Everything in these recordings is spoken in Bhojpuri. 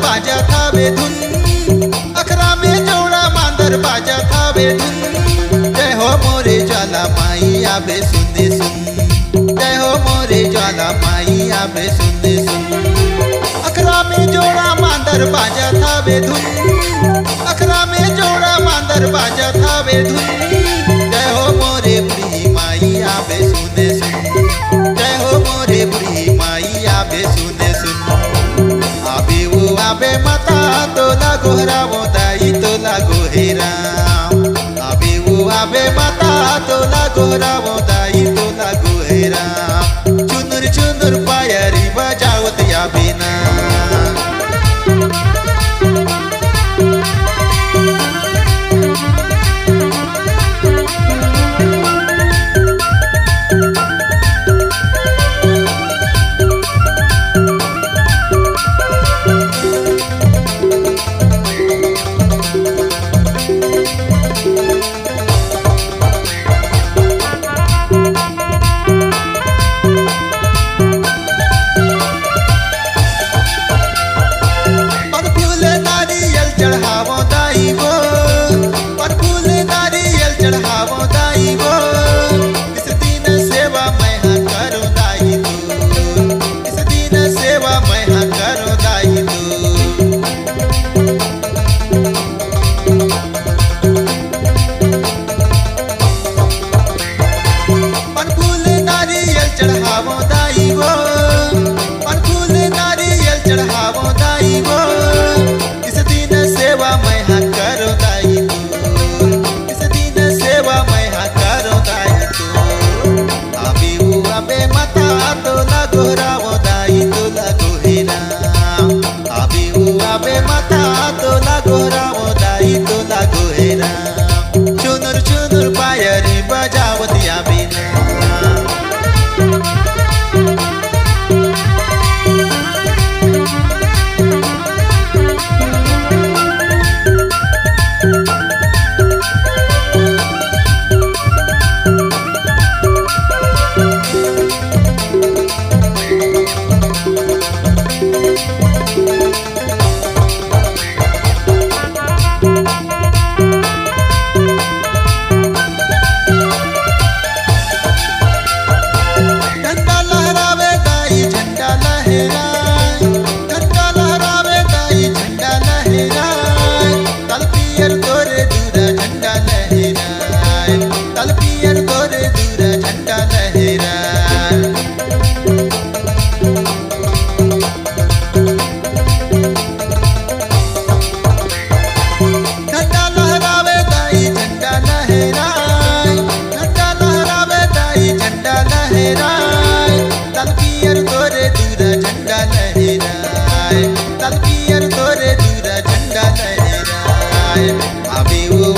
बाजा थावे धुन अखरा में जोड़ा मांदर बाजा थावे धुन जय हो मोरे ज्वाला माई आबे सुनदे सुन जय हो मोरे ज्वाला माई आबे सुनदे सुन अखरा में जोड़ा मांदर बाजा थावे धुन अखरा में जोड़ा मांदर बाजा थावे धुन जय हो मोरे बुढ़ी माई आबे सुनदे सुन जय हो मोरे बुढ़ी माई आबे सुनदे सुन आबे माता तोला गोहरावो दाई तोला गोहेराम आबे माता तोला गोहरावो दाई तोला गोहेराम चुनुर चुनुर पायरी बजावत याबीना चुनुर चुनुर पायरी बजावत याबीना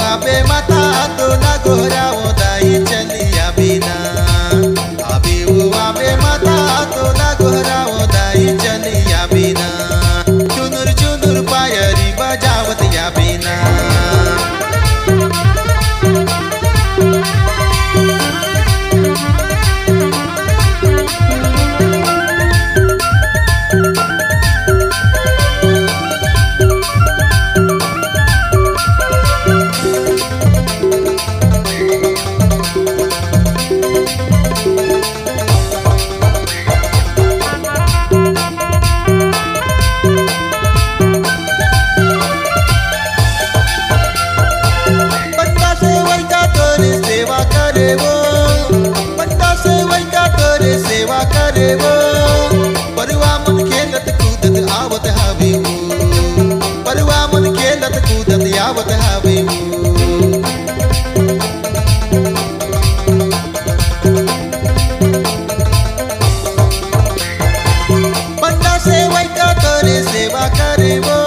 आबे माता तोला गोहरावो दाई चलिया बिना आबे माता तोला गोहरावो दाई चलिया बिना चुनुर चुनुर पायरी बजावत या बिना परवा मन खेलत कूदत आवत हवे परवा मन खेलत कूदत आवत हवे पंडा सेवैका तोरे सेवा करे वो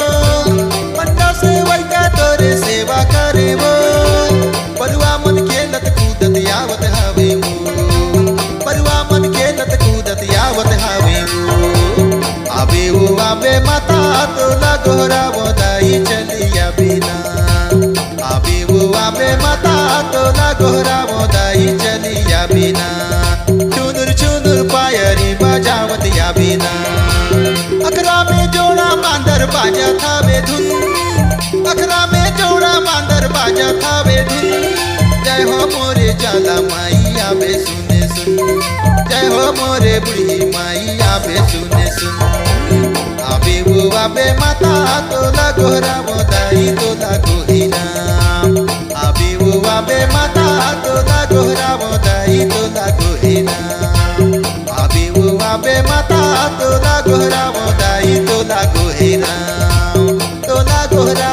पंडा सेवैका तोरे सेवा करे वो परवा मन खेलत आबे माता तोला गोहरा मोदाई चलिया बिना आबे वो आबे माता तोला गोहरा मोदाई चलिया बिना चुनुर चुनुर पायरी बजावत या बिना अखरा में जोड़ा मांदर बाजा थावे धुन अखरा में जोड़ा मांदर बाजा थावे धुन जय हो मोरे जाला माई आबे सुने सुन जय हो मोरे बुढ़ी माई आबे सुने सुन आबे वो आबे माता तोला गोहरा मोदाई तोला गोहिना आबे वो आबे माता तोला गोहरा मोदाई तोला गोहिना आबे वो आबे माता तोला गोहरा मोदाई तोला गोहिना तोला गोहरा